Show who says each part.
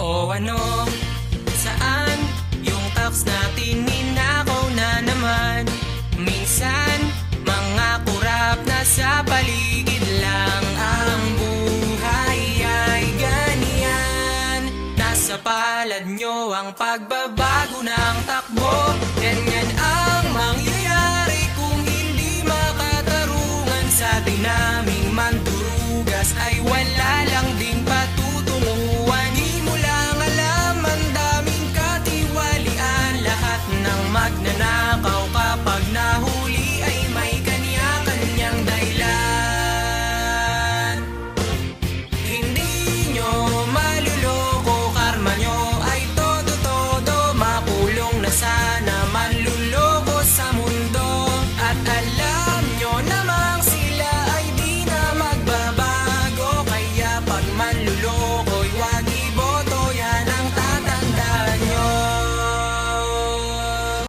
Speaker 1: O ano, saan yung tax natin ninakaw na naman? Minsan, mga kurap na sa paligid lang. Ang buhay ay ganyan, nasa palad nyo ang pagbabago ng takbo. Ganyan ang mangyayari kung hindi makatarungan. Sa dinaming mandurugas ay wala lang din